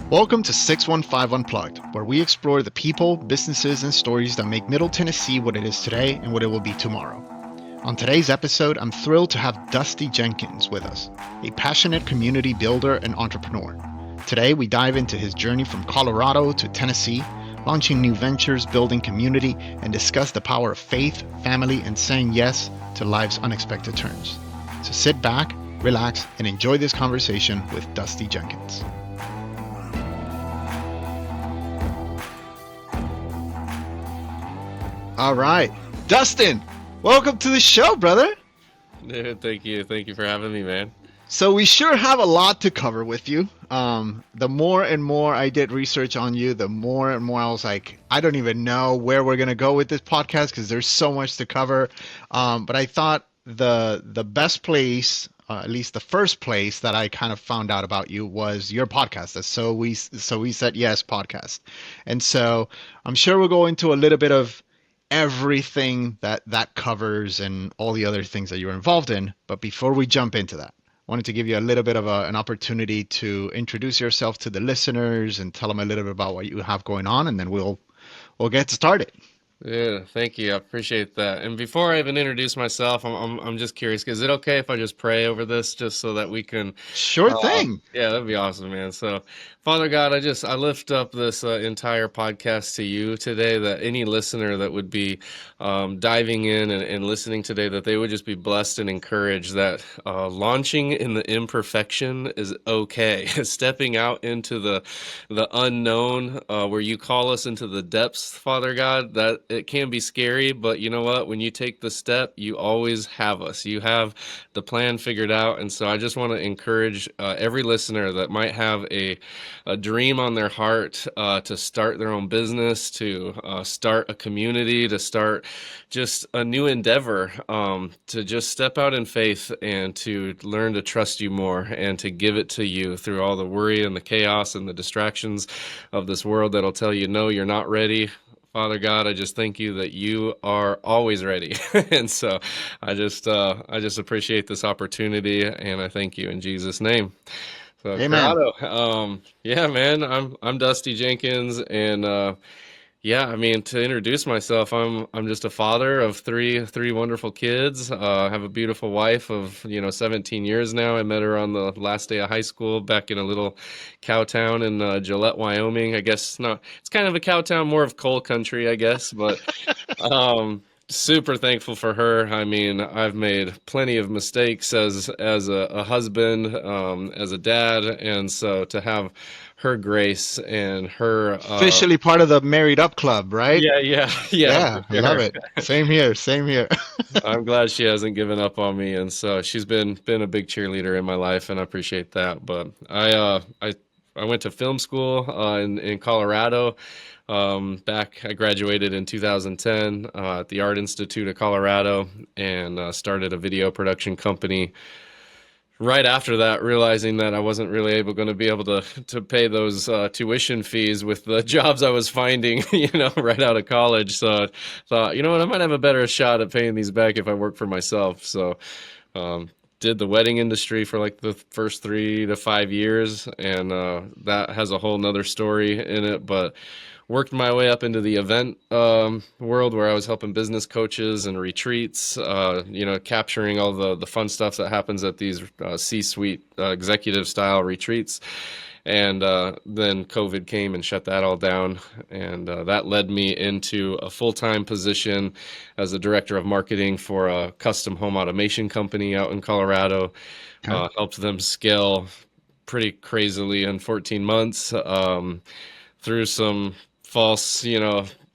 Welcome to 615 Unplugged, where we explore the people, businesses, and stories that make Middle Tennessee what it is today and what it will be tomorrow. On today's episode, I'm thrilled to have Dusty Jenkins with us, a passionate community builder and entrepreneur. Today, we dive into his journey from Colorado to Tennessee, launching new ventures, building community, and discuss the power of faith, family, and saying yes to life's unexpected turns. So sit back, relax, and enjoy this conversation with Dusty Jenkins. All right. Dustin, welcome to the show, brother. Dude, thank you. Thank you for having me, man. So we sure have a lot to cover with you. The more and more I did research on you, the more and more I was like, I don't even know where we're going to go with this podcast because there's so much to cover. But I thought the best place, at least the first place that I kind of found out about you was your podcast. So we said yes podcast. And so I'm sure we'll go into a little bit of everything that covers and all the other things that you're involved in. But before we jump into that, I wanted to give you a little bit of an opportunity to introduce yourself to the listeners and tell them a little bit about what you have going on, and then we'll get started. Yeah, thank you. I appreciate that. And before I even introduce myself, I'm just curious. Is it okay if I just pray over this, just so that we can? Sure thing. Yeah, that'd be awesome, man. So, Father God, I lift up this entire podcast to you today. That any listener that would be diving in and listening today, that they would just be blessed and encouraged. That launching in the imperfection is okay. Stepping out into the unknown, where you call us into the depths, Father God. That it can be scary, but you know what? When you take the step, you always have us. You have the plan figured out. And so I just want to encourage every listener that might have a dream on their heart to start their own business, to start a community, to start just a new endeavor, to just step out in faith and to learn to trust you more and to give it to you through all the worry and the chaos and the distractions of this world that'll tell you, no, you're not ready. Father God, I just thank you that you are always ready. And so I just appreciate this opportunity, and I thank you in Jesus' name. So, Amen. Corrado, yeah, man, I'm Dusty Jenkins, and yeah, I mean, to introduce myself, I'm just a father of three wonderful kids. I have a beautiful wife of 17 years now. I met her on the last day of high school back in a little cow town in Gillette, Wyoming. I guess not. It's kind of a cow town, more of coal country, I guess. But super thankful for her. I mean, I've made plenty of mistakes as a husband, as a dad, and so to have her grace and her Officially part of the Married Up Club, right? yeah, Yeah, for I love sure. it. Same here. Same here. I'm glad she hasn't given up on me, and so she's been a big cheerleader in my life, and I appreciate that. But I went to film school in Colorado. I graduated in 2010 at the Art Institute of Colorado, and started a video production company right after that, realizing that I wasn't really going to be able to pay those tuition fees with the jobs I was finding, right out of college. So I thought, you know what, I might have a better shot at paying these back if I work for myself. So did the wedding industry for like the first 3 to 5 years, and that has a whole nother story in it. But worked my way up into the event world, where I was helping business coaches and retreats, capturing all the fun stuff that happens at these C-suite executive style retreats. And then COVID came and shut that all down. And that led me into a full-time position as the director of marketing for a custom home automation company out in Colorado. Okay. Helped them scale pretty crazily in 14 months, through some false,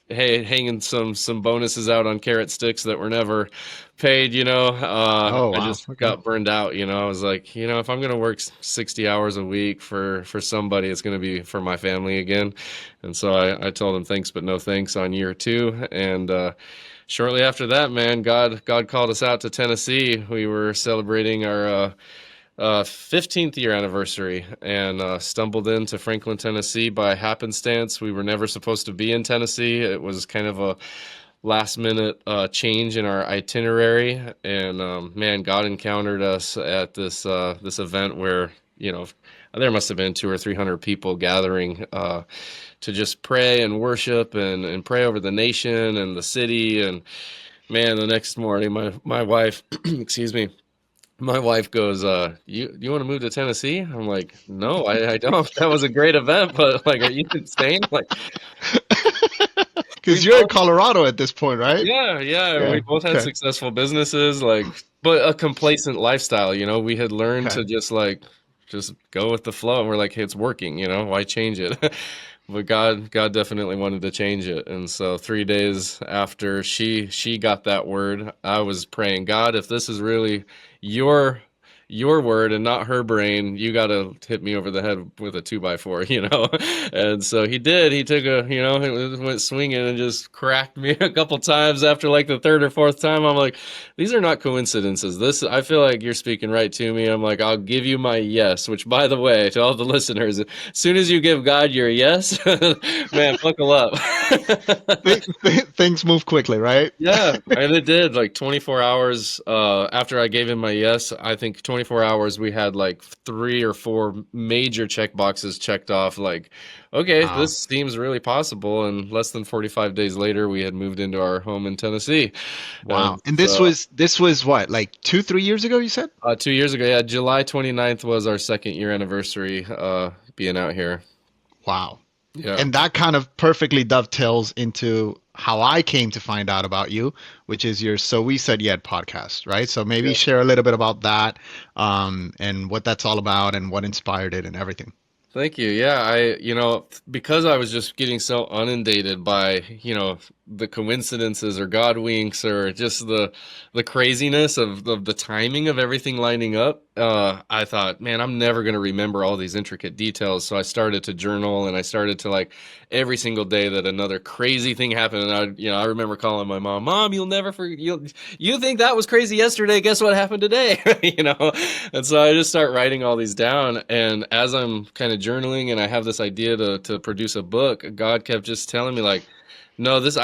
hanging some bonuses out on carrot sticks that were never paid. Oh, I wow. just Okay. got burned out. I was like, if I'm going to work 60 hours a week for somebody, it's going to be for my family again. And so I told them thanks, but no thanks on year 2. And shortly after that, man, God called us out to Tennessee. We were celebrating our 15th year anniversary, and stumbled into Franklin, Tennessee by happenstance. We were never supposed to be in Tennessee. It was kind of a last minute change in our itinerary, and man, God encountered us at this event where there must have been 200 or 300 people gathering to just pray and worship and pray over the nation and the city. And man, the next morning, my wife, excuse me, my wife goes, you want to move to Tennessee? I'm like, no, I don't. That was a great event, but like, are you insane? Like, we Because you're in both, Colorado at this point, right? yeah, yeah, Yeah. we both had Okay. successful businesses, like, but a complacent lifestyle, we had learned Okay. to just go with the flow. And we're like, hey, it's working, why change it? But God definitely wanted to change it. And so 3 days after she got that word, I was praying, God, if this is really your your word and not her brain, you got to hit me over the head with a 2x4, And so he did. He took it went swinging and just cracked me a couple times after like the third or fourth time. I'm like, these are not coincidences. I feel like you're speaking right to me. I'm like, I'll give you my yes, which by the way, to all the listeners, as soon as you give God your yes, man, buckle up. Things move quickly, right? Yeah, and it did. Like 24 hours after I gave him my yes, I think 24 hours we had like 3 or 4 major check boxes checked off. Like, okay, Wow. this seems really possible. And less than 45 days later, we had moved into our home in Tennessee. Wow. And And this was what, like 2, 3 years ago, you said? 2 years ago, yeah, July 29th was our second year anniversary being out here. Wow. Yeah. And that kind of perfectly dovetails into how I came to find out about you, which is your So We Said Yet podcast, right? So maybe share a little bit about that, and what that's all about and what inspired it and everything. Thank you. Yeah, because I was just getting so inundated by, the coincidences or God winks or just the craziness of the timing of everything lining up. I thought, man, I'm never going to remember all these intricate details. So I started to journal and I started to like every single day that another crazy thing happened. And I remember calling my mom, Mom, you'll never forget. You think that was crazy yesterday? Guess what happened today? And so I just start writing all these down. And as I'm kind of journaling and I have this idea to produce a book, God kept just telling me like, no, this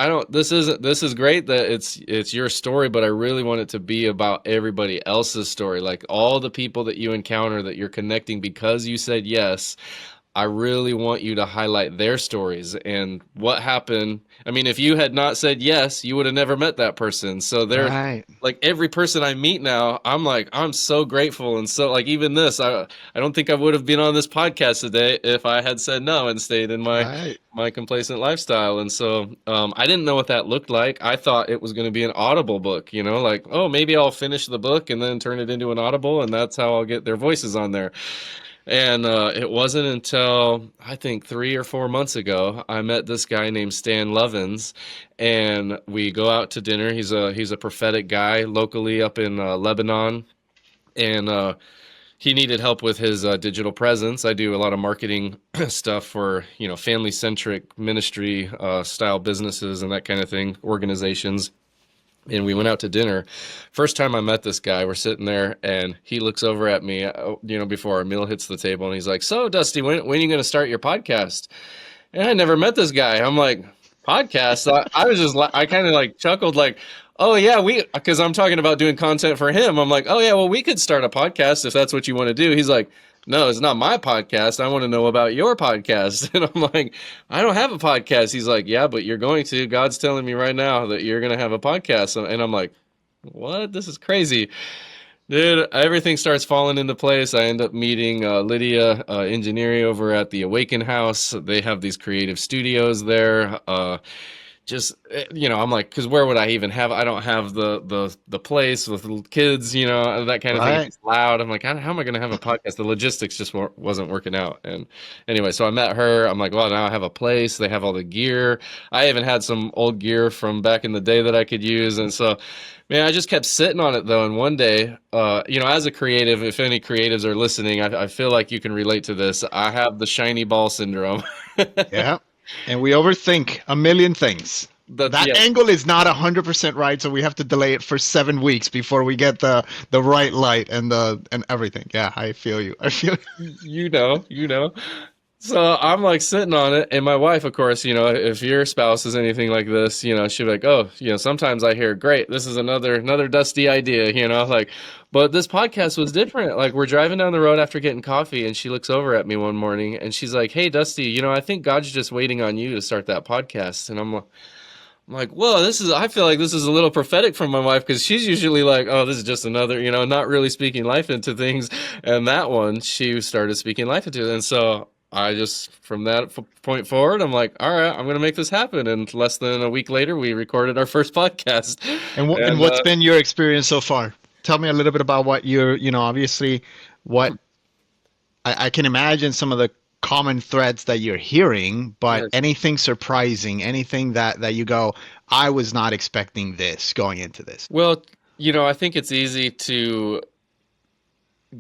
is great that it's your story, but I really want it to be about everybody else's story. Like all the people that you encounter that you're connecting because you said yes. I really want you to highlight their stories and what happened. I mean, if you had not said yes, you would have never met that person. So they're Right. like every person I meet now, I'm like, I'm so grateful. And so like even this, I don't think I would have been on this podcast today if I had said no and stayed in Right. my complacent lifestyle. And so I didn't know what that looked like. I thought it was going to be an Audible book, like, oh, maybe I'll finish the book and then turn it into an Audible, and that's how I'll get their voices on there. And it wasn't until I think 3 or 4 months ago I met this guy named Stan Lovins, and we go out to dinner. He's a prophetic guy locally up in Lebanon, and he needed help with his digital presence. I do a lot of marketing stuff for family centric ministry style businesses and that kind of thing, organizations. And we went out to dinner. First time I met this guy, we're sitting there, and he looks over at me, before our meal hits the table, and he's like, "So, Dusty, when are you going to start your podcast?" And I never met this guy. I'm like, "Podcast?" I was just, I kind of like chuckled, like, "Oh yeah, because I'm talking about doing content for him. I'm like, oh yeah, well we could start a podcast if that's what you want to do." He's like, "No, it's not my podcast. I want to know about your podcast." And I'm like, "I don't have a podcast." He's like, "Yeah, but you're going to. God's telling me right now that you're going to have a podcast." And I'm like, "What? This is crazy." Dude, everything starts falling into place. I end up meeting Lydia Engineering over at the Awaken House. They have these creative studios there. I'm like, because where would I even have? I don't have the place with little kids, that kind of thing. Right. It's loud. I'm like, how am I going to have a podcast? The logistics just wasn't working out. And anyway, so I met her. I'm like, well, now I have a place. They have all the gear. I even had some old gear from back in the day that I could use. And so, man, I just kept sitting on it though. And one day, as a creative, if any creatives are listening, I feel like you can relate to this. I have the shiny ball syndrome. Yeah. And we overthink a million things. That Yeah. angle is not 100% right, so we have to delay it for 7 weeks before we get the right light and everything. Yeah, I feel you. I feel. You know. So I'm like sitting on it, and my wife, of course, if your spouse is anything like this, she'll be like, "Oh, sometimes I hear, great, this is another dusty idea, like." But this podcast was different. Like we're driving down the road after getting coffee, and she looks over at me one morning, and she's like, "Hey, Dusty, I think God's just waiting on you to start that podcast." And I'm like, whoa, I feel like this is a little prophetic from my wife because she's usually like, oh, this is just another, not really speaking life into things. And that one, she started speaking life into it. And so I just, from that point forward, I'm like, all right, I'm going to make this happen. And less than a week later, we recorded our first podcast. And And what's been your experience so far? Tell me a little bit about what you're, obviously what I can imagine some of the common threads that you're hearing, but yes. anything surprising, anything that you go, I was not expecting this going into this. Well, I think it's easy to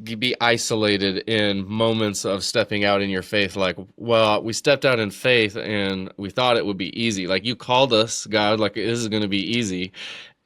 be isolated in moments of stepping out in your faith. Like, well, we stepped out in faith and we thought it would be easy. Like, you called us, God, like this is going to be easy.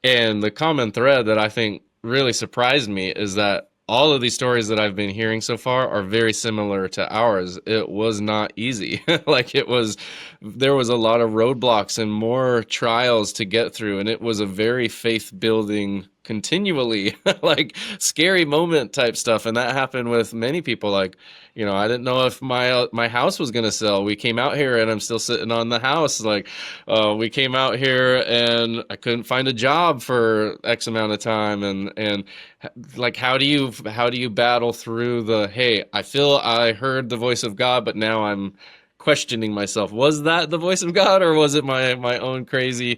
And the common thread that I think really surprised me is that all of these stories that I've been hearing so far are very similar to ours. It was not easy. There was a lot of roadblocks and more trials to get through. And it was a very faith building, continually like scary moment type stuff. And that happened with many people. Like, I didn't know if my house was going to sell. We came out here and I'm still sitting on the house. Like, we came out here and I couldn't find a job for X amount of time. And like, how do you battle through the, hey, I feel I heard the voice of God, but now I'm questioning myself. Was that the voice of God or was it my own crazy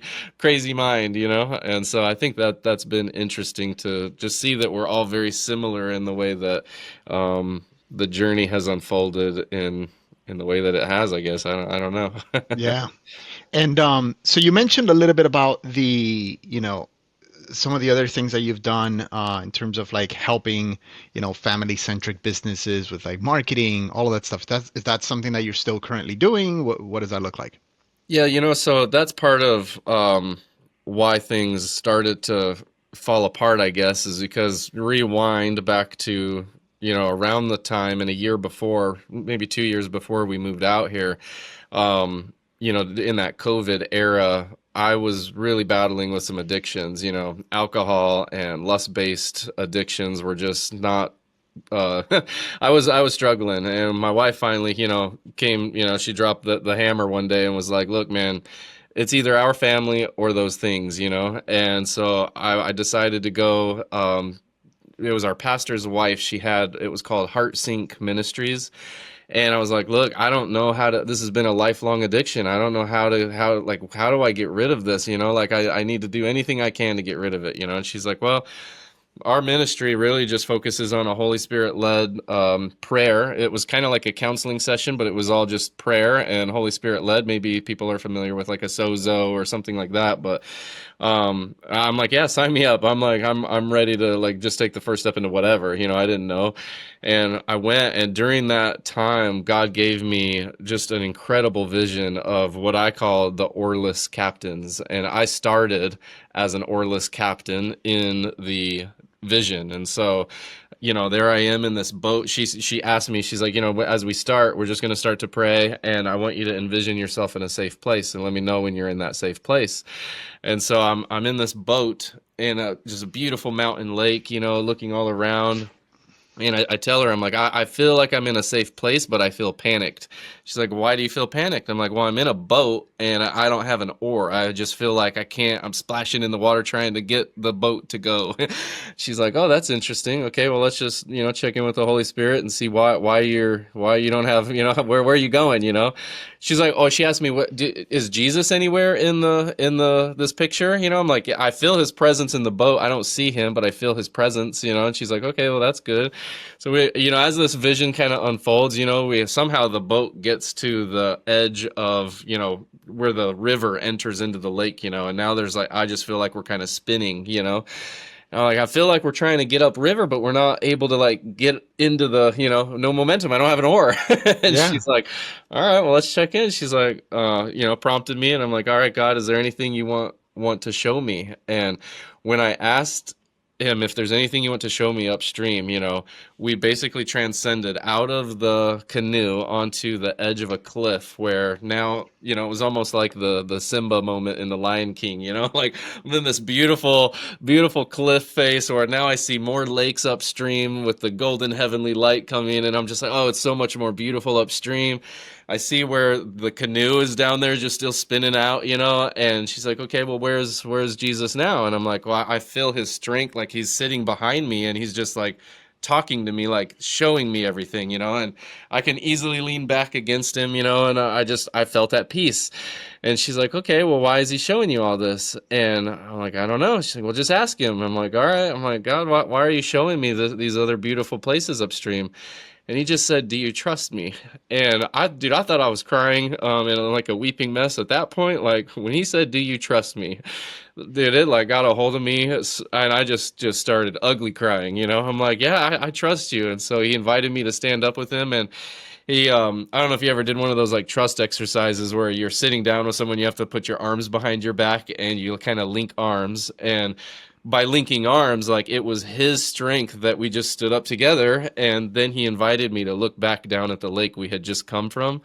mind, And so I think that's been interesting to just see that we're all very similar in the way that the journey has unfolded in the way that it has, I guess. I don't know. Yeah. And so you mentioned a little bit about the, some of the other things that you've done in terms of like helping, family-centric businesses with like marketing, all of that stuff. Is that something that you're still currently doing? What does that look like? Yeah, so that's part of why things started to fall apart, I guess, is because rewind back to, around the time and a year before, maybe 2 years before we moved out here, in that COVID era, I was really battling with some addictions, alcohol and lust-based addictions were just not uh I was struggling, and my wife finally came, she dropped the hammer one day and was like, look, man, it's either our family or those things, and so I decided to go. It was our pastor's wife. It was called Heart Sync Ministries. And I was like, look, I don't know this has been a lifelong addiction. I don't know how do I get rid of this? Like I need to do anything I can to get rid of it, And she's like, well, our ministry really just focuses on a Holy Spirit led prayer. It was kind of like a counseling session, but it was all just prayer and Holy Spirit led. Maybe people are familiar with like a sozo or something like that. But I'm like, yeah, sign me up. I'm like, I'm ready to like just take the first step into whatever. I didn't know, and I went. And during that time, God gave me just an incredible vision of what I call the oarless captains, and I started as an oarless captain in the vision. And so, there I am in this boat. She asked me, she's like, as we start, we're just going to start to pray, and I want you to envision yourself in a safe place and let me know when you're in that safe place. And so I'm in this boat in just a beautiful mountain lake, looking all around. And I tell her, I'm like, I feel like I'm in a safe place, but I feel panicked. She's like, why do you feel panicked? I'm like, well, I'm in a boat and I don't have an oar. I just feel like I'm splashing in the water trying to get the boat to go. She's like, oh, that's interesting. Okay, well, let's just, check in with the Holy Spirit and see why you don't have, where are you going, She's like, oh, she asked me, is Jesus anywhere in this picture? I'm like, yeah, I feel his presence in the boat. I don't see him, but I feel his presence, and she's like, okay, well, that's good. So we, as this vision kind of unfolds, we somehow the boat gets to the edge of, where the river enters into the lake, and now there's like, I just feel like we're kind of spinning, And I'm like, I feel like we're trying to get up river, but we're not able to like get into the, no momentum. I don't have an oar. And Yeah. she's like, all right, well, let's check in. She's like, prompted me, and I'm like, all right, God, is there anything you want to show me? And when I asked him, if there's anything you want to show me upstream, we basically transcended out of the canoe onto the edge of a cliff where now, it was almost like the Simba moment in The Lion King, like I'm in this beautiful, beautiful cliff face where now I see more lakes upstream with the golden heavenly light coming, and I'm just like, oh, it's so much more beautiful upstream. I see where the canoe is down there just still spinning out, and she's like, okay, well, where's Jesus now? And I'm like, well, I feel his strength, like he's sitting behind me and he's just like talking to me, like showing me everything, and I can easily lean back against him, and I felt at peace. And she's like, okay, well, why is he showing you all this? And I'm like, I don't know. She's like, well, just ask him. I'm like, all right. I'm like, God, why are you showing me these other beautiful places upstream? And he just said, do you trust me? And dude, I thought I was crying, in like a weeping mess at that point. Like when he said, do you trust me? Dude, it like got a hold of me, and I just started ugly crying, I'm like, yeah, I trust you. And so he invited me to stand up with him, and I don't know if you ever did one of those like trust exercises where you're sitting down with someone, you have to put your arms behind your back and you kind of link arms. And by linking arms, like it was his strength that we just stood up together. And then he invited me to look back down at the lake we had just come from.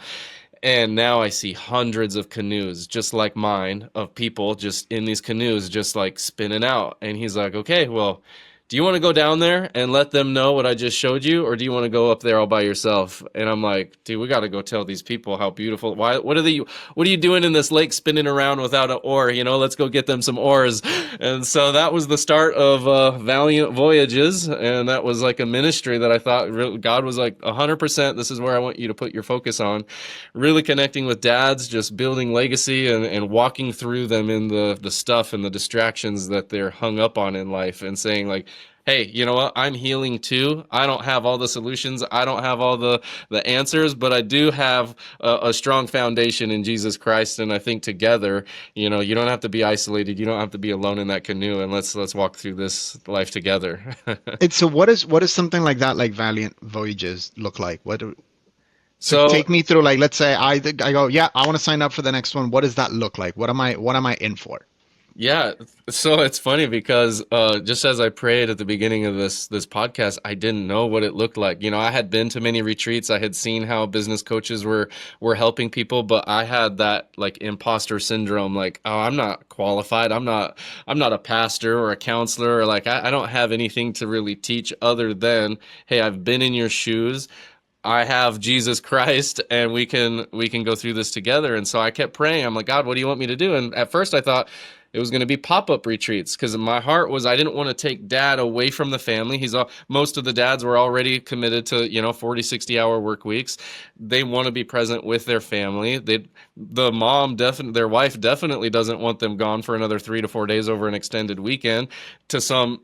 And now I see hundreds of canoes just like mine, of people just in these canoes, just like spinning out. And he's like, okay, well, do you want to go down there and let them know what I just showed you? Or do you want to go up there all by yourself? And I'm like, dude, we got to go tell these people how beautiful. What are you doing in this lake spinning around without an oar? Let's go get them some oars. And so that was the start of Valiant Voyages. And that was like a ministry that I thought God was like 100%. This is where I want you to put your focus on. Really connecting with dads, just building legacy and walking through them in the stuff and the distractions that they're hung up on in life, and saying like, hey, you know what? I'm healing too. I don't have all the solutions. I don't have all the answers, but I do have a strong foundation in Jesus Christ. And I think together, you don't have to be isolated. You don't have to be alone in that canoe. And let's walk through this life together. It's so what is something like that, like Valiant Voyages look like? So So take me through, like, let's say I go, yeah, I want to sign up for the next one. What does that look like? What am I in for? yeah, so it's funny because just as I prayed at the beginning of this podcast, I didn't know what it looked like. I had been to many retreats. I had seen how business coaches were helping people, but I had that like imposter syndrome, like, oh, I'm not qualified. I'm not a pastor or a counselor, or like I don't have anything to really teach other than, hey, I've been in your shoes. I have Jesus Christ, and we can go through this together. And so I kept praying. I'm like, God, what do you want me to do? And at first I thought it was going to be pop-up retreats, because my heart was I didn't want to take dad away from the family. Most of the dads were already committed to 40, 60 hour work weeks. They want to be present with their family. The mom definitely, their wife definitely doesn't want them gone for another 3 to 4 days over an extended weekend to some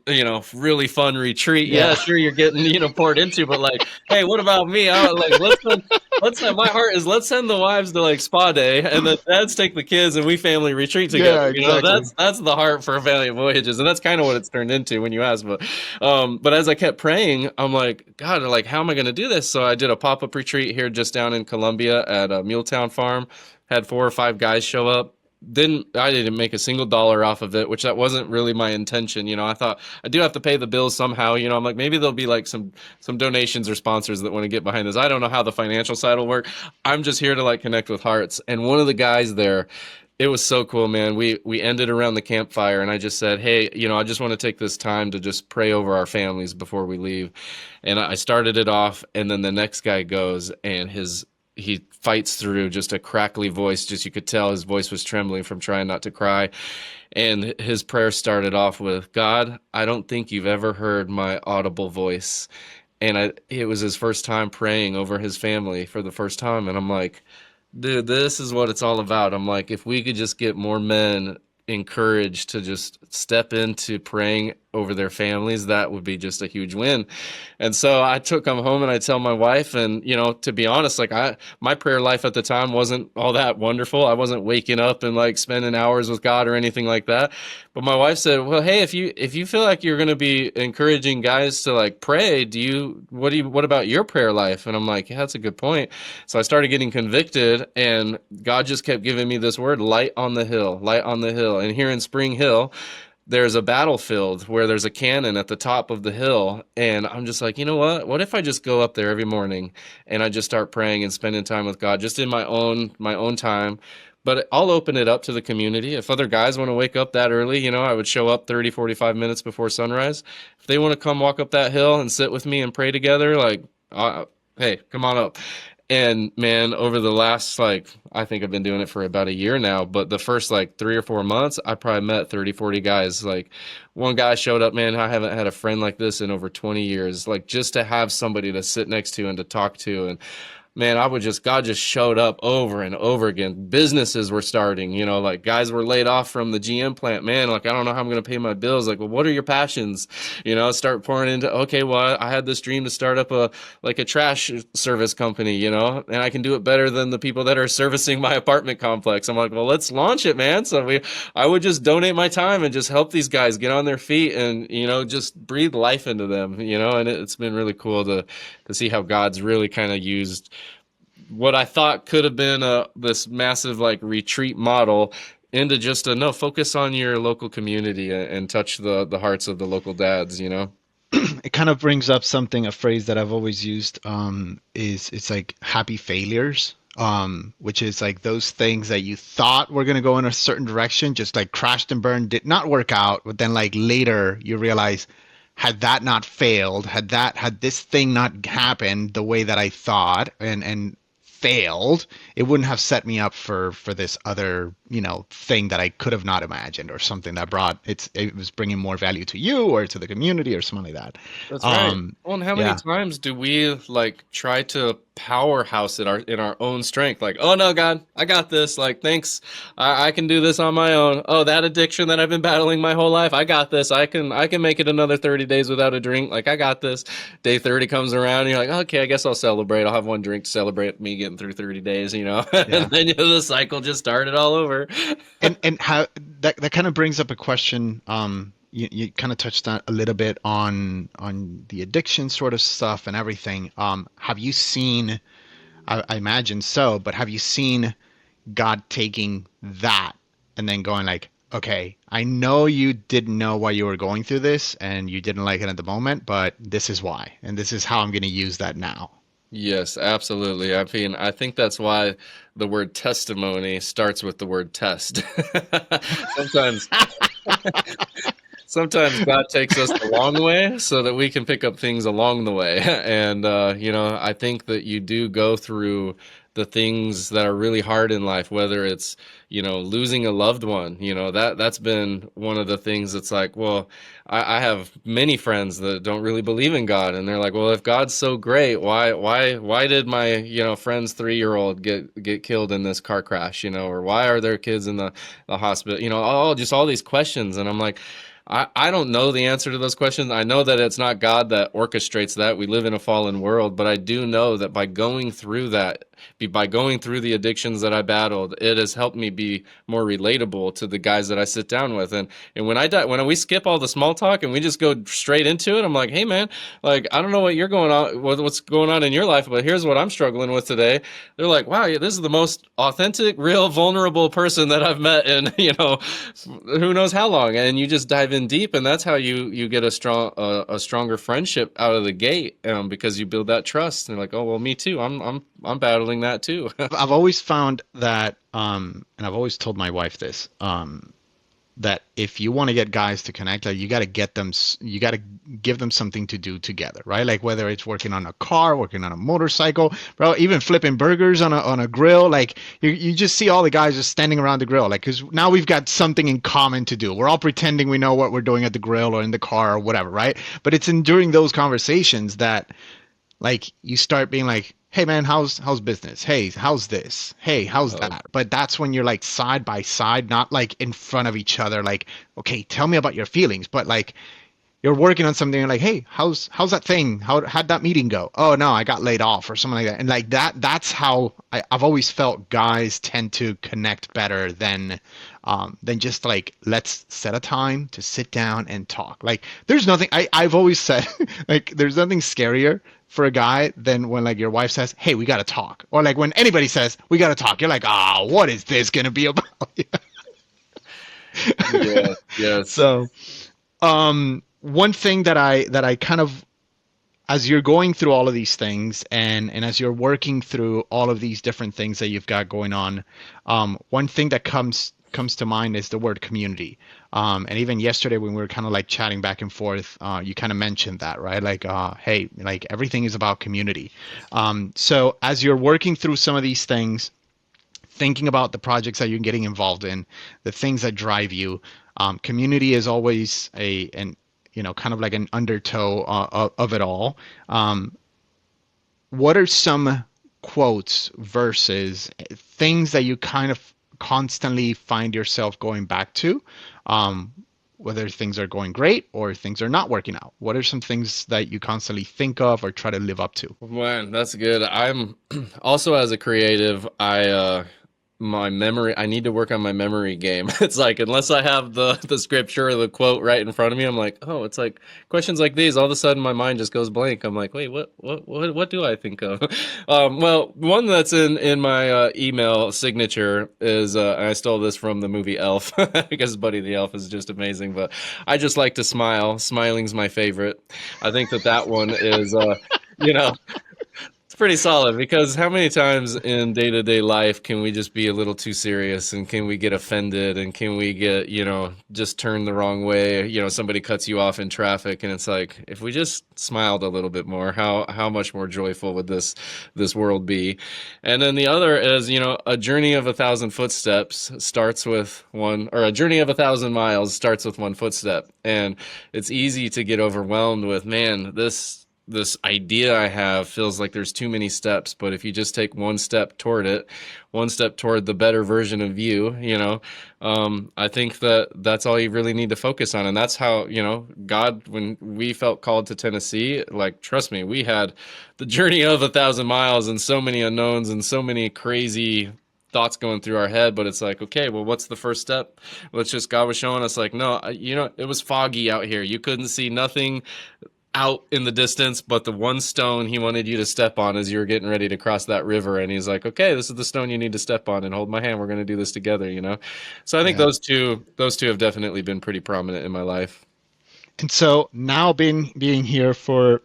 really fun retreat. Yeah, Yeah. sure, you're getting poured into, but like, hey, what about me? Like, let's send, my heart is, let's send the wives to like spa day, and then dads take the kids and we family retreat together. Yeah, exactly. That's the heart for Valiant Voyages, and that's kind of what it's turned into when you ask. But as I kept praying, I'm like, God, like, how am I going to do this? So I did a pop-up retreat here just down in Columbia at a Muletown farm. Had 4 or 5 guys show up. I didn't make a single dollar off of it, which that wasn't really my intention. I thought I do have to pay the bills somehow. I'm like, maybe there'll be like some donations or sponsors that want to get behind this. I don't know how the financial side will work. I'm just here to like connect with hearts. And one of the guys there, it was so cool, man. We ended around the campfire, and I just said, hey, I just want to take this time to just pray over our families before we leave. And I started it off, and then the next guy goes, and he fights through just a crackly voice. Just, you could tell his voice was trembling from trying not to cry. And his prayer started off with, God, I don't think you've ever heard my audible voice. And it was his first time praying over his family for the first time. And I'm like, dude, this is what it's all about. I'm like, if we could just get more men encouraged to just step into praying over their families, that would be just a huge win. And so I took them home, and I tell my wife, and to be honest, like my prayer life at the time wasn't all that wonderful. I wasn't waking up and like spending hours with God or anything like that. But my wife said, well, hey, if you feel like you're going to be encouraging guys to like pray, what about your prayer life? And I'm like, yeah, that's a good point. So I started getting convicted, and God just kept giving me this word, light on the hill, light on the hill. And here in Spring Hill, there's a battlefield where there's a cannon at the top of the hill. And I'm just like, you know what? What if I just go up there every morning and I just start praying and spending time with God just in my own time? But I'll open it up to the community. If other guys want to wake up that early, I would show up 30, 45 minutes before sunrise. If they want to come walk up that hill and sit with me and pray together, like, hey, come on up. And man, over the last, like, I think I've been doing it for about a year now, but the first like 3 or 4 months, I probably met 30, 40 guys. Like, one guy showed up, man, I haven't had a friend like this in over 20 years. Like, just to have somebody to sit next to and to talk to. And man, God just showed up over and over again. Businesses were starting, like guys were laid off from the GM plant. Man, like, I don't know how I'm going to pay my bills. Like, well, what are your passions? Start pouring into, okay, well, I had this dream to start up a trash service company, and I can do it better than the people that are servicing my apartment complex. I'm like, well, let's launch it, man. So I would just donate my time and just help these guys get on their feet and, just breathe life into them, and it's been really cool to see how God's really kind of used what I thought could have been this massive like retreat model into just no, focus on your local community and touch the hearts of the local dads. It kind of brings up a phrase that I've always used, is it's like happy failures, which is like those things that you thought were going to go in a certain direction, just like crashed and burned, did not work out. But then like later you realize, had that not failed, had this thing not happened the way that I thought and failed, it wouldn't have set me up for this other thing that I could have not imagined, or something that it was bringing more value to you or to the community or something like that. That's right. Well, and how many times do we like try to powerhouse it in our own strength? Like, oh no, God, I got this. Like, thanks, I can do this on my own. Oh, that addiction that I've been battling my whole life, I got this. I can make it another 30 days without a drink. Like, I got this. Day 30 comes around, and you're like, okay, I guess I'll celebrate. I'll have one drink to celebrate me getting through 30 days. And then the cycle just started all over. And how that kind of brings up a question. You kind of touched on a little bit on the addiction sort of stuff and everything. Have you seen? I imagine so, but have you seen God taking that and then going like, okay, I know you didn't know why you were going through this and you didn't like it at the moment, but this is why, and this is how I'm going to use that now. Yes, absolutely. I mean, I think that's why the word testimony starts with the word test. Sometimes, sometimes God takes us the long way so that we can pick up things along the way. And, I think that you do go through the things that are really hard in life, whether it's, losing a loved one, that's been one of the things that's like, well, I have many friends that don't really believe in God. And they're like, well, if God's so great, why did my, friend's 3-year-old get killed in this car crash, or why are there kids in the hospital, all these questions. And I'm like, I don't know the answer to those questions. I know that it's not God that orchestrates that. We live in a fallen world, but I do know that by going through the addictions that I battled, it has helped me be more relatable to the guys that I sit down with. And when we skip all the small talk and we just go straight into it, I'm like, hey man, like, I don't know what's going on in your life, but here's what I'm struggling with today. They're like, wow, this is the most authentic, real, vulnerable person that I've met in, who knows how long. And you just dive in deep, and that's how you get a stronger friendship out of the gate, because you build that trust. And they're like, oh well, me too. I'm battling that too. I've always found that, and I've always told my wife this, that if you want to get guys to connect, like you got to give them something to do together, right? Like whether it's working on a car, working on a motorcycle, bro, even flipping burgers on a grill. Like you just see all the guys just standing around the grill, like, because now we've got something in common to do. We're all pretending we know what we're doing at the grill or in the car or whatever, right? But it's during those conversations that, like, you start being like, hey man, how's business? Hey, how's this? Hey, how's that? But that's when you're like side by side, not like in front of each other, like, okay, tell me about your feelings, but like you're working on something, you're like, hey, how's that thing? How'd that meeting go? Oh no, I got laid off or something like that. And like that's how I've always felt guys tend to connect better than just like, let's set a time to sit down and talk. Like there's nothing, I've always said, like, there's nothing scarier for a guy than when like your wife says, hey, we got to talk. Or like when anybody says, we got to talk, you're like, what is this going to be about? Yeah, yes. So, one thing that I kind of, as you're going through all of these things, and as you're working through all of these different things that you've got going on, one thing that comes to mind is the word community. And even yesterday when we were kind of like chatting back and forth, you kind of mentioned that, right? Like, hey, like everything is about community. So as you're working through some of these things, thinking about the projects that you're getting involved in, the things that drive you. Community is always kind of like an undertow of it all. What are some quotes, verses, things that you kind of constantly find yourself going back to, um, whether things are going great or things are not working out? What are some things that you constantly think of or try to live up to? Man, that's good. I'm also as a creative, my memory, I need to work on my memory game. It's like unless I have the scripture or the quote right in front of me, I'm like, oh, it's like questions like these, all of a sudden my mind just goes blank. I'm like, wait, what do I think of? Well, one that's in my email signature is I stole this from the movie Elf because Buddy the Elf is just amazing, but I just like to smile. Smiling's my favorite. I think that one is you know, it's pretty solid because how many times in day-to-day life can we just be a little too serious and can we get offended and can we get, just turn the wrong way? Somebody cuts you off in traffic and it's like if we just smiled a little bit more, how much more joyful would this world be? And then the other is, a journey of 1,000 footsteps starts with one, or a journey of 1,000 miles starts with one footstep. And it's easy to get overwhelmed with, man, this idea I have feels like there's too many steps, but if you just take one step toward it, one step toward the better version of you, I think that's all you really need to focus on. And that's how, God, when we felt called to Tennessee, like, trust me, we had the journey of 1,000 miles and so many unknowns and so many crazy thoughts going through our head, but it's like, okay, well, what's the first step? Let's just, God was showing us like, no, it was foggy out here. You couldn't see nothing out in the distance, but the one stone he wanted you to step on as you were getting ready to cross that river. And he's like, okay, this is the stone you need to step on and hold my hand. We're going to do this together. So I think Yeah. those two have definitely been pretty prominent in my life. And so now being here for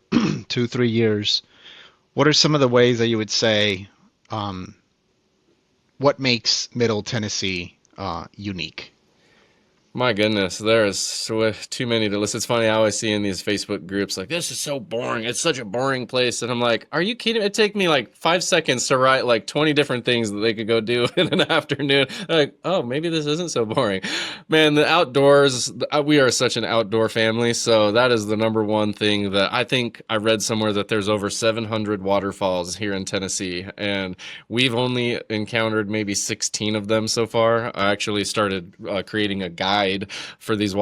2, 3 years, what are some of the ways that you would say, um, what makes Middle Tennessee unique? My goodness, there's too many to list. It's funny, I always see in these Facebook groups like, this is so boring. It's such a boring place. And I'm like, are you kidding? It take me like 5 seconds to write like 20 different things that they could go do in an afternoon. Like, oh, maybe this isn't so boring. Man, the outdoors, we are such an outdoor family. So that is the number one thing that I think I read somewhere that there's over 700 waterfalls here in Tennessee. And we've only encountered maybe 16 of them so far. I actually started creating a guide for these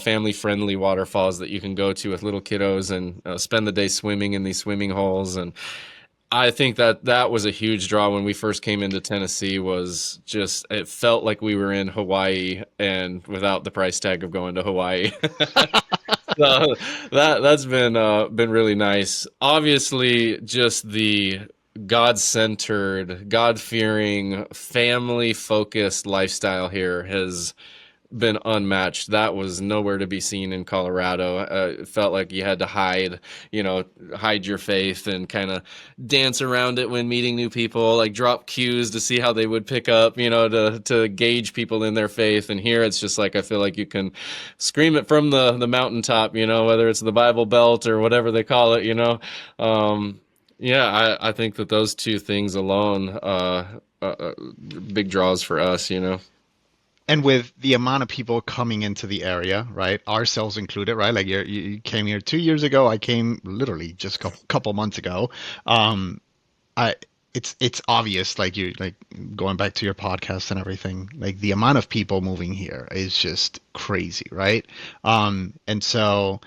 family friendly waterfalls that you can go to with little kiddos and spend the day swimming in these swimming holes. And I think that was a huge draw when we first came into Tennessee. Was just, it felt like we were in Hawaii and without the price tag of going to Hawaii. So that's been really nice. Obviously, just the God-centered, God-fearing, family-focused lifestyle here has been unmatched. That was nowhere to be seen in Colorado. It felt like you had to hide your faith and kind of dance around it when meeting new people, like drop cues to see how they would pick up, to gauge people in their faith. And here it's just like, I feel like you can scream it from the mountaintop, whether it's the Bible Belt or whatever they call it. Yeah, I think that those two things alone, big draws for us. And with the amount of people coming into the area, right, ourselves included, right? Like you came here 2 years ago. I came literally just a couple months ago. Um, I it's obvious, like you like going back to your podcast and everything. Like the amount of people moving here is just crazy, right? And so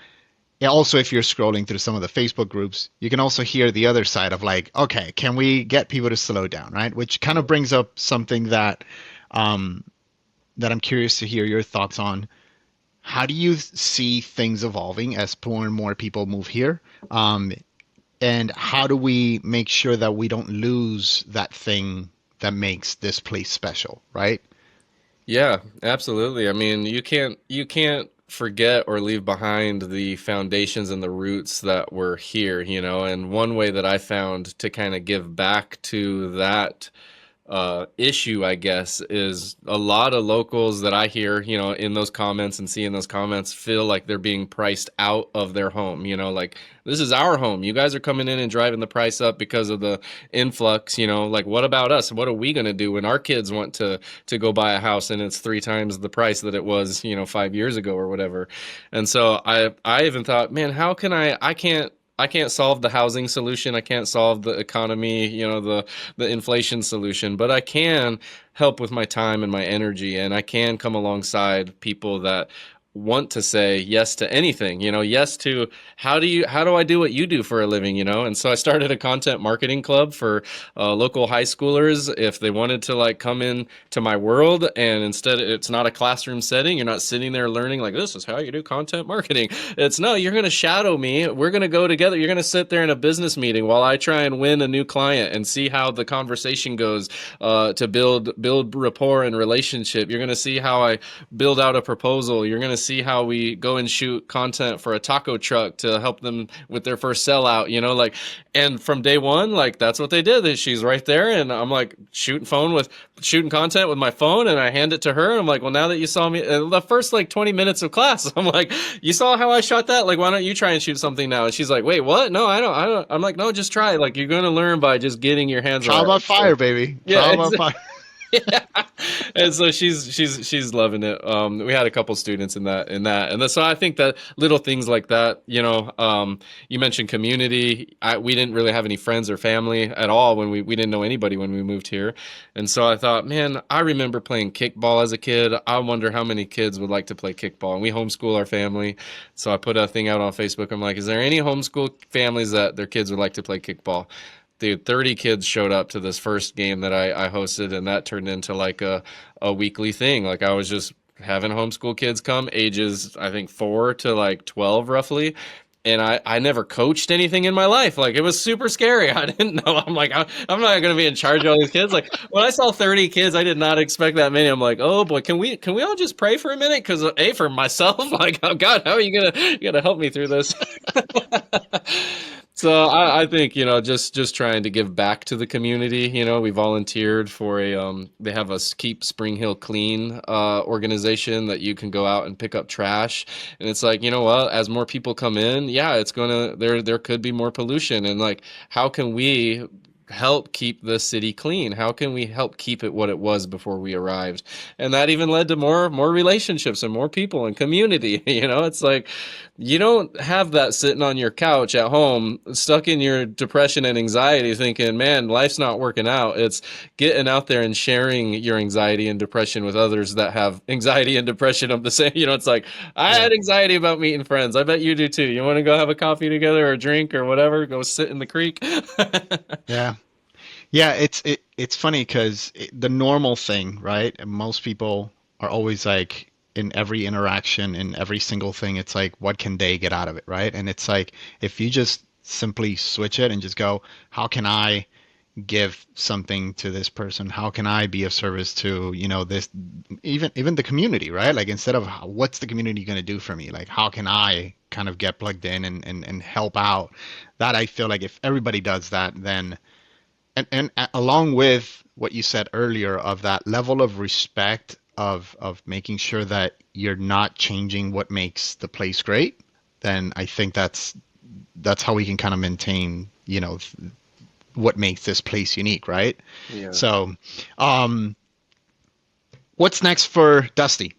yeah, also if you're scrolling through some of the Facebook groups, you can also hear the other side of like, okay, can we get people to slow down, right? Which kind of brings up something um, that I'm curious to hear your thoughts on. How do you see things evolving as more and more people move here? Um, and how do we make sure that we don't lose that thing that makes this place special, right? Yeah, absolutely. I mean, you can't forget or leave behind the foundations and the roots that were here, and one way that I found to kind of give back to that issue, I guess, is a lot of locals that I hear, in those comments and see in those comments feel like they're being priced out of their home. Like this is our home. You guys are coming in and driving the price up because of the influx. Like what about us? What are we going to do when our kids want to go buy a house and it's three times the price that it was, 5 years ago or whatever? And so I even thought, man, how can I can't solve the housing solution. I can't solve the economy, the inflation solution, but I can help with my time and my energy, and I can come alongside people that want to say yes to anything, yes to how do I do what you do for a living, And so I started a content marketing club for local high schoolers if they wanted to like come in to my world, and instead it's not a classroom setting. You're not sitting there learning like this is how you do content marketing. It's no, you're going to shadow me. We're going to go together. You're going to sit there in a business meeting while I try and win a new client and see how the conversation goes to build rapport and relationship. You're going to see how I build out a proposal. You're going to see how we go and shoot content for a taco truck to help them with their first sellout, like, and from day one, like that's what they did. She's right there, and I'm like shooting content with my phone, and I hand it to her. I'm like, well, now that you saw me the first like 20 minutes of class, I'm like, you saw how I shot that? Like, why don't you try and shoot something now? And she's like, wait, what? No, I don't. I'm like, no, just try. Like, you're going to learn by just getting your hands on Trial by it. So, fire, baby. yeah, Trial by fire. yeah. And so she's loving it. We had a couple students and so I think that little things like that, you mentioned community. We didn't really have any friends or family at all when we didn't know anybody when we moved here, and so I thought, man, I remember playing kickball as a kid. I wonder how many kids would like to play kickball, and we homeschool our family. So I put a thing out on Facebook. I'm like, is there any homeschool families that their kids would like to play kickball? Dude, 30 kids showed up to this first game that I hosted, and that turned into like a weekly thing. Like I was just having homeschool kids come, ages I think 4 to like 12 roughly. And I never coached anything in my life. Like it was super scary. I didn't know. I'm like, I'm not going to be in charge of all these kids. Like when I saw 30 kids, I did not expect that many. I'm like, oh boy, can we all just pray for a minute? Because for myself, like, oh God, how are you gonna help me through this? So I think, just trying to give back to the community. We volunteered for they have a Keep Spring Hill Clean organization that you can go out and pick up trash. And it's like, you know what, as more people come in, yeah, it's gonna there could be more pollution. And like, how can we help keep the city clean? How can we help keep it what it was before we arrived? And that even led to more relationships and more people and community. It's like you don't have that sitting on your couch at home, stuck in your depression and anxiety, thinking, man, life's not working out. It's getting out there and sharing your anxiety and depression with others that have anxiety and depression of the same. It's like, I Yeah. had anxiety about meeting friends. I bet you do too. You want to go have a coffee together or a drink or whatever, go sit in the creek. Yeah. Yeah, it's funny because the normal thing, right? And most people are always like in every interaction, in every single thing, it's like, what can they get out of it, right? And it's like if you just simply switch it and just go, how can I give something to this person? How can I be of service to, this, even the community, right? Like instead of what's the community going to do for me? Like how can I kind of get plugged in and help out? That I feel like if everybody does that, then and along with what you said earlier of that level of respect of making sure that you're not changing what makes the place great, then I think that's how we can kind of maintain, what makes this place unique, right? Yeah. So, um, what's next for Dusty?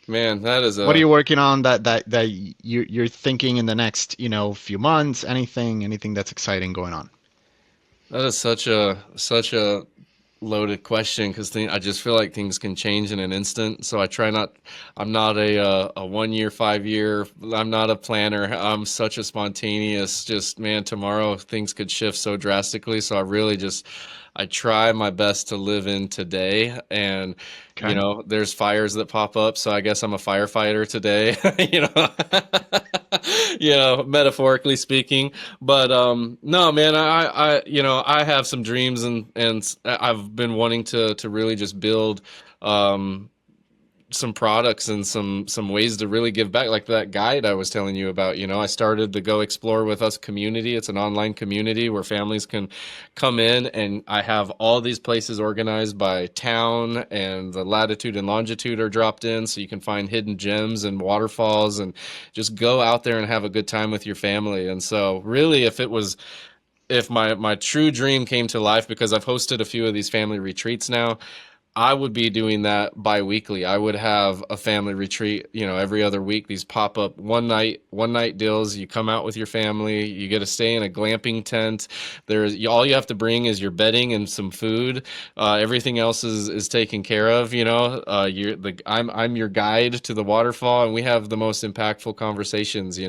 Man, that is What are a you working on that you're thinking in the next, few months? Anything that's exciting going on? that is such a loaded question because I just feel like things can change in an instant. So I try not. I'm not a 1 year, 5 year. I'm not a planner. I'm such a spontaneous. Just man, tomorrow things could shift so drastically. So I really just I try my best to live in today. And Okay. there's fires that pop up. So I guess I'm a firefighter today. metaphorically speaking. But no, man, I have some dreams, and I've been wanting to really just build um some products and some ways to really give back, like that guide I was telling you about. I started the Go Explore With Us community. It's an online community where families can come in, and I have all these places organized by town, and the latitude and longitude are dropped in, so you can find hidden gems and waterfalls and just go out there and have a good time with your family. And so really, if my true dream came to life, because I've hosted a few of these family retreats now, I would be doing that bi-weekly. I would have a family retreat, every other week. These pop up one night deals. You come out with your family. You get to stay in a glamping tent. All you have to bring is your bedding and some food. Everything else is taken care of. I'm your guide to the waterfall, and we have the most impactful conversations.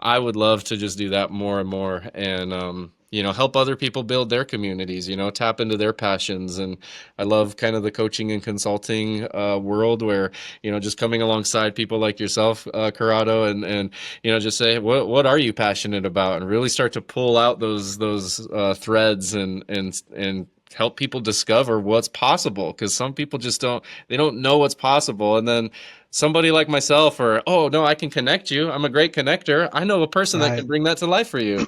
I would love to just do that more and more, and help other people build their communities. Tap into their passions. And I love kind of the coaching and consulting world, where just coming alongside people like yourself, Corrado, and just say, what are you passionate about, and really start to pull out those threads, and help people discover what's possible, because some people just don't know what's possible. And then somebody like myself, or, oh no, I can connect you, I'm a great connector, I know a person that can Right. bring that to life for you.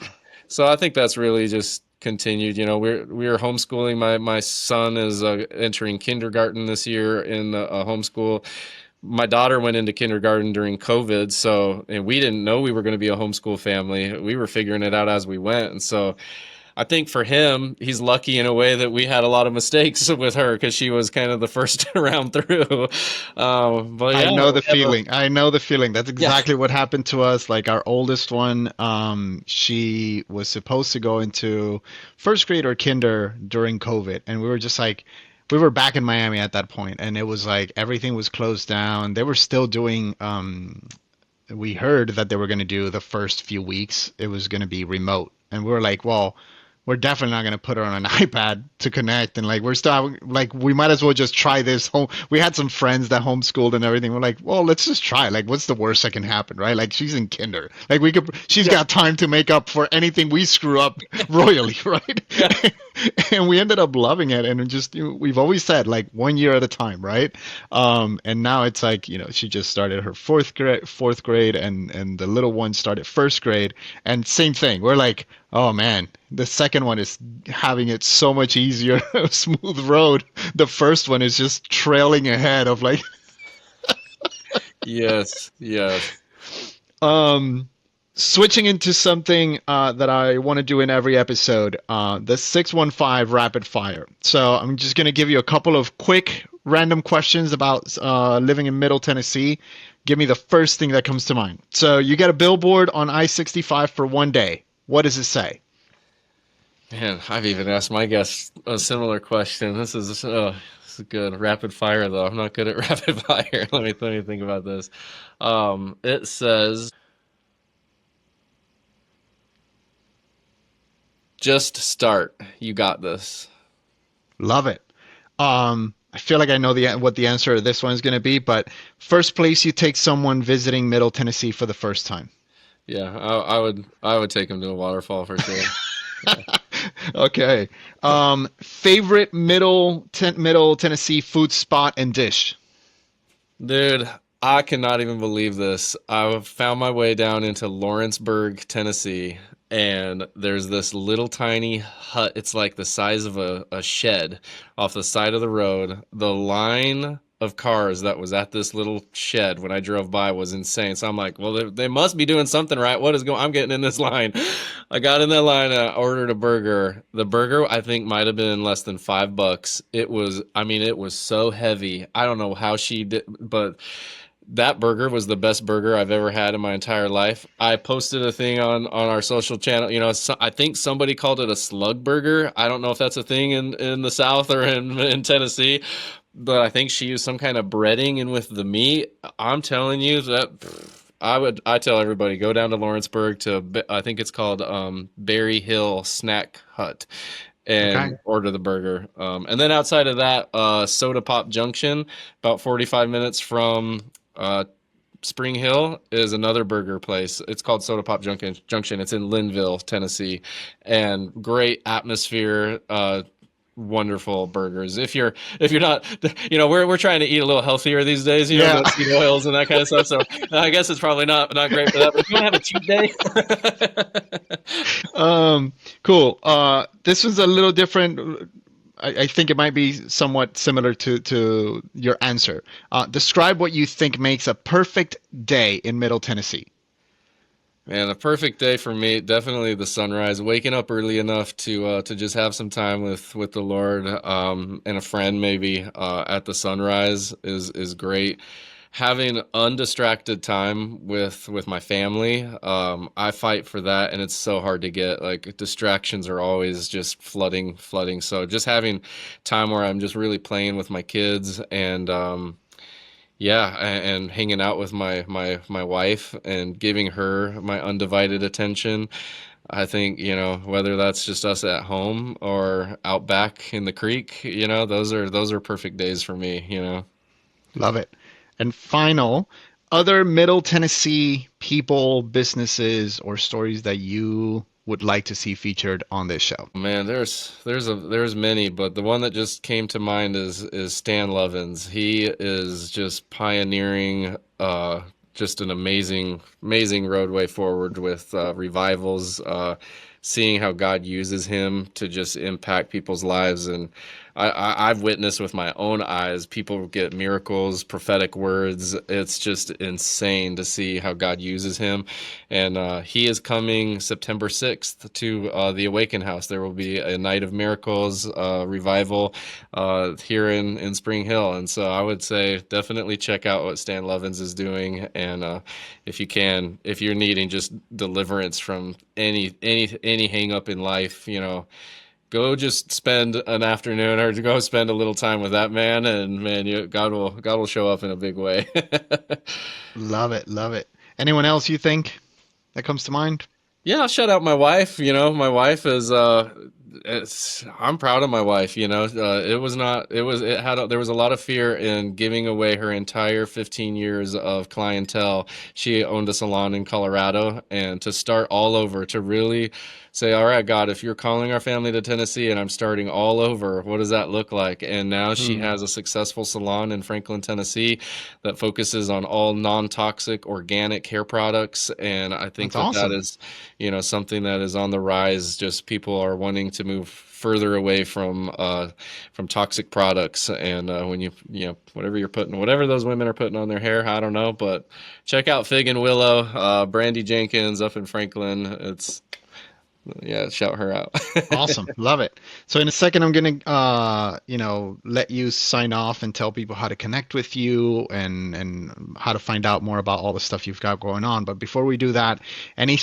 So I think that's really just continued. We're homeschooling. My son is entering kindergarten this year in a homeschool. My daughter went into kindergarten during COVID, and we didn't know we were going to be a homeschool family. We were figuring it out as we went. And so I think for him, he's lucky in a way that we had a lot of mistakes with her, because she was kind of the first round through. But I yeah, know the we have feeling. I know the feeling. That's yeah. exactly what happened to us. Like our oldest one, she was supposed to go into first grade or kinder during COVID, and we were just like, we were back in Miami at that point, and it was like everything was closed down. They were still doing. We heard that they were going to do the first few weeks. It was going to be remote, and we were like, well, we're definitely not going to put her on an iPad to connect. And like, we're still like, we might as well just try this home. We had some friends that homeschooled and everything. We're like, well, let's just try. Like, what's the worst that can happen, right? Like, she's in kinder. Like, she's Yeah. got time to make up for anything we screw up royally, right? Yeah. And we ended up loving it. And we've always said like 1 year at a time, right? And now it's like, she just started her fourth grade, and the little one started first grade, and same thing. We're like, oh man, the second one is having it so much easier, a smooth road. The first one is just trailing ahead of like, Yes. Yes. um, switching into something that I want to do in every episode, the 615 rapid fire. So I'm just going to give you a couple of quick random questions about living in Middle Tennessee. Give me the first thing that comes to mind. So you get a billboard on I-65 for one day. What does it say? Man, I've even asked my guests a similar question. This is good. Rapid fire though. I'm not good at rapid fire. Let me think about this. It says, just start. You got this. Love it. I feel like I know what the answer to this one is going to be, but first place you take someone visiting Middle Tennessee for the first time. Yeah, I would take him to a waterfall for sure. Yeah. Okay. Favorite Middle Tennessee food spot and dish. Dude, I cannot even believe this. I found my way down into Lawrenceburg, Tennessee, and there's this little tiny hut. It's like the size of a shed off the side of the road. The line of cars that was at this little shed when I drove by was insane. So I'm like, well, they must be doing something right. What is going? I'm getting in this line. I got in that line. I ordered a burger. The burger I think might have been less than $5. I mean, it was so heavy. I don't know how she did, but that burger was the best burger I've ever had in my entire life. I posted a thing on our social channel. I think somebody called it a slug burger. I don't know if that's a thing in the South or in Tennessee, but I think she used some kind of breading in with the meat. I'm telling you that I tell everybody, go down to Lawrenceburg to, I think it's called Berry Hill Snack Hut, Okay. and order the burger. And then outside of that, Soda Pop Junction, about 45 minutes from uh, Spring Hill is another burger place. It's called Soda Pop Junction. It's in Linville, Tennessee, and great atmosphere. Wonderful burgers. If you're not, we're trying to eat a little healthier these days. Yeah. No seed oils and that kind of stuff. So I guess it's probably not great for that. But if you want to have a cheat day, Cool. This was a little different. I think it might be somewhat similar to your answer. Describe what you think makes a perfect day in Middle Tennessee. man, a perfect day for me. Definitely the sunrise. Waking up early enough to just have some time with the Lord, and a friend maybe at the sunrise is great. Having undistracted time with my family, I fight for that, and it's so hard to get. Like distractions are always just flooding. So just having time where I'm just really playing with my kids and yeah, and hanging out with my wife and giving her my undivided attention. I think, whether that's just us at home or out back in the creek, those are perfect days for me. Love it. And final, other Middle Tennessee people, businesses, or stories that you would like to see featured on this show. Man, there's many, but the one that just came to mind is Stan Lovins. He is just pioneering just an amazing roadway forward with revivals, seeing how God uses him to just impact people's lives. And I've witnessed with my own eyes people get miracles, prophetic words. It's just insane to see how God uses him. And he is coming September 6th to the Awaken House. There will be a night of miracles revival here in Spring Hill. And so I would say definitely check out what Stan Lovins is doing. And if you're needing just deliverance from any hang up in life, go just spend an afternoon or go spend a little time with that man, and man, God will show up in a big way. Love it. Love it. Anyone else you think that comes to mind? Yeah, I'll shout out my wife. My wife is I'm proud of my wife. It was not it was it had there was a lot of fear in giving away her entire 15 years of clientele. She owned a salon in Colorado, and to start all over, to really say, all right, God, if you're calling our family to Tennessee and I'm starting all over, what does that look like? And now she Hmm, has a successful salon in Franklin, Tennessee that focuses on all non-toxic organic hair products. And I think that's that awesome. is, something that is on the rise. Just people are wanting to move further away from toxic products. And when whatever those women are putting on their hair, I don't know, but check out Fig and Willow, Brandy Jenkins up in Franklin. It's Yeah, shout her out. Awesome. Love it. So in a second, I'm gonna, let you sign off and tell people how to connect with you and how to find out more about all the stuff you've got going on. But before we do that, any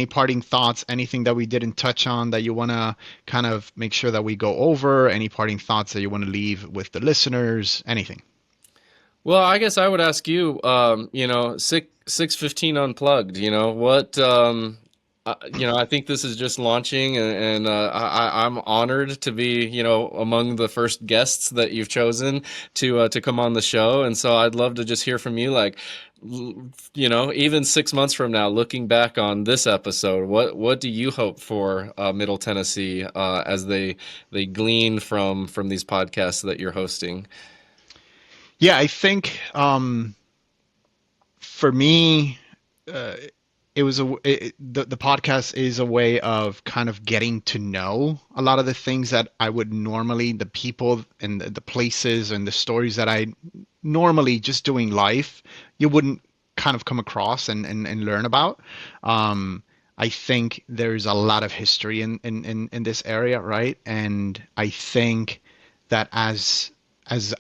parting thoughts, anything that we didn't touch on that you wanna kind of make sure that we go over, any parting thoughts that you want to leave with the listeners, anything? Well, I guess I would ask you, 615 Unplugged, what, I think this is just launching, and I'm honored to be, among the first guests that you've chosen to come on the show. And so I'd love to just hear from you, like, even 6 months from now, looking back on this episode, what do you hope for Middle Tennessee as they glean from these podcasts that you're hosting? Yeah, I think for me, uh, it was the podcast is a way of kind of getting to know a lot of the things that I would normally, the people and the places and the stories that I normally just doing life, you wouldn't kind of come across and learn about. I think there's a lot of history in this area, right? And I think that as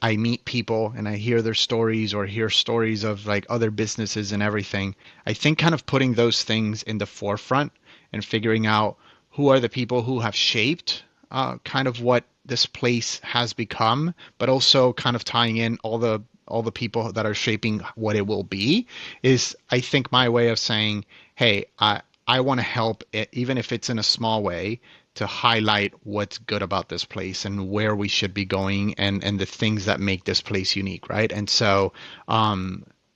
I meet people and I hear their stories or hear stories of like other businesses and everything, I think kind of putting those things in the forefront and figuring out who are the people who have shaped kind of what this place has become, but also kind of tying in all the people that are shaping what it will be is I think my way of saying, hey, I want to help it, even if it's in a small way, to highlight what's good about this place and where we should be going and the things that make this place unique, right? And so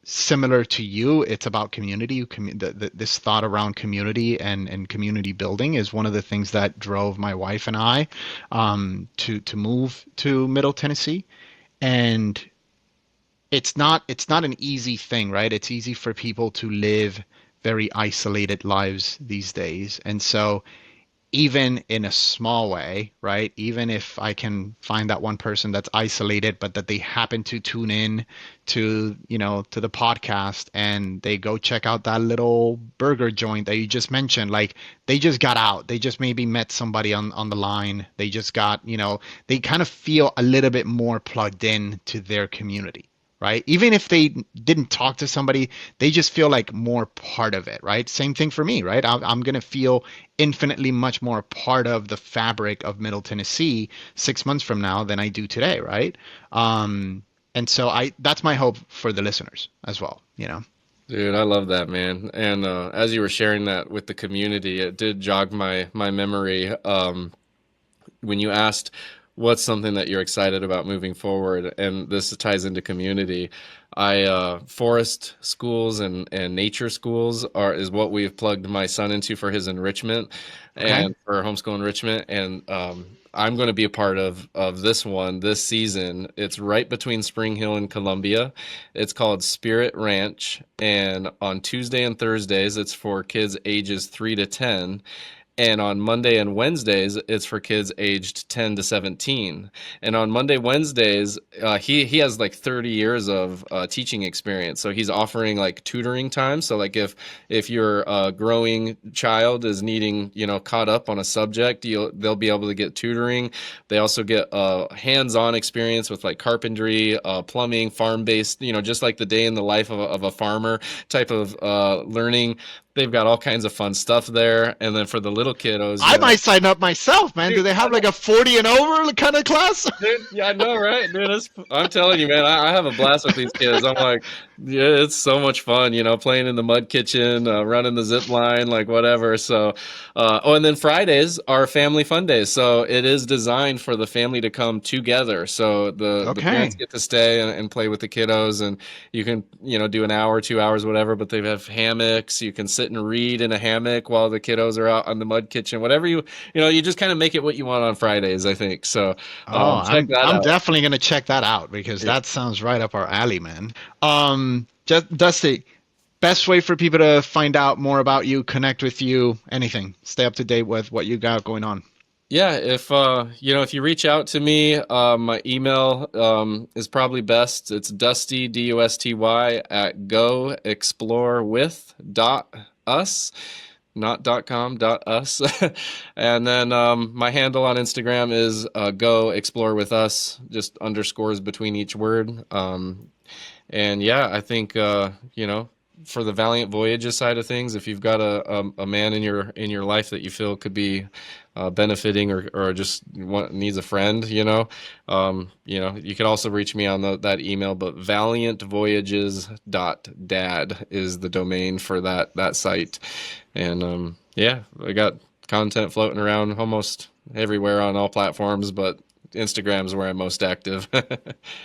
similar to you, it's about community. This thought around community and community building is one of the things that drove my wife and I to move to Middle Tennessee. And it's not an easy thing, right? It's easy for people to live very isolated lives these days. And so even in a small way, right? Even if I can find that one person that's isolated, but that they happen to tune in to, to the podcast and they go check out that little burger joint that you just mentioned, like they just got out. They just maybe met somebody on the line. They just got, they kind of feel a little bit more plugged in to their community. Right? Even if they didn't talk to somebody, they just feel like more part of it, right? Same thing for me, right? I'm going to feel infinitely much more part of the fabric of Middle Tennessee 6 months from now than I do today, right? And so that's my hope for the listeners as well. Dude, I love that, man. And as you were sharing that with the community, it did jog my memory. When you asked what's something that you're excited about moving forward, and this ties into community. Forest schools and nature schools is what we've plugged my son into for his enrichment Okay. and for homeschool enrichment. And I'm going to be a part of this one this season. It's right between Spring Hill and Columbia. It's called Spirit Ranch, and on Tuesday and Thursdays, it's for kids ages 3 to 10. And on Monday and Wednesdays, it's for kids aged 10 to 17. And on Monday, Wednesdays, he has like 30 years of teaching experience. So he's offering like tutoring time. So like if your growing child is needing, caught up on a subject, they'll be able to get tutoring. They also get hands-on experience with like carpentry, plumbing, farm-based, just like the day in the life of a farmer type of learning. They've got all kinds of fun stuff there. And then for the little kiddos, I might sign up myself, man. dude, Do they have like a 40 and over kind of class? dude, yeah, I know, right? Dude, I'm telling you, man, I have a blast with these kids. I'm like, yeah, it's so much fun, playing in the mud kitchen, running the zip line, like whatever. So, and then Fridays are family fun days. So it is designed for the family to come together. So the parents Okay. get to stay and play with the kiddos, and you can, do an hour, 2 hours, whatever, but they have hammocks. You can sit and read in a hammock while the kiddos are out on the mud kitchen, whatever you just kind of make it what you want on Fridays, I think. So, Oh, check that I'm out. definitely gonna check that out because Yeah. that sounds right up our alley, man. Just Dusty, best way for people to find out more about you, connect with you, anything, stay up to date with what you got going on. Yeah, if you reach out to me, my email is probably best. It's Dusty Dusty at goexplorewith.us, not .com, .us. And then my handle on Instagram is go explore with us, just underscores between each word. And yeah, I think for the Valiant Voyages side of things, if you've got a man in your life that you feel could be benefiting or just needs a friend, you can also reach me on that email. But valiantvoyages.dad is the domain for that site. And yeah, I got content floating around almost everywhere on all platforms, but Instagram's where I'm most active.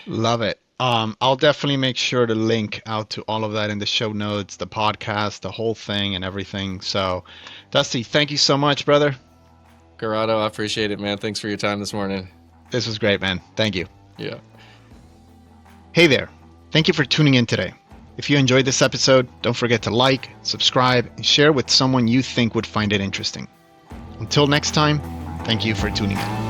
Love it. I'll definitely make sure to link out to all of that in the show notes, the podcast, the whole thing, and everything. So, Dusty, thank you so much, brother. Corrado, I appreciate it, man. Thanks for your time this morning. This was great, man. Thank you. Yeah. Hey there. Thank you for tuning in today. If you enjoyed this episode, don't forget to like, subscribe, and share with someone you think would find it interesting. Until next time, thank you for tuning in.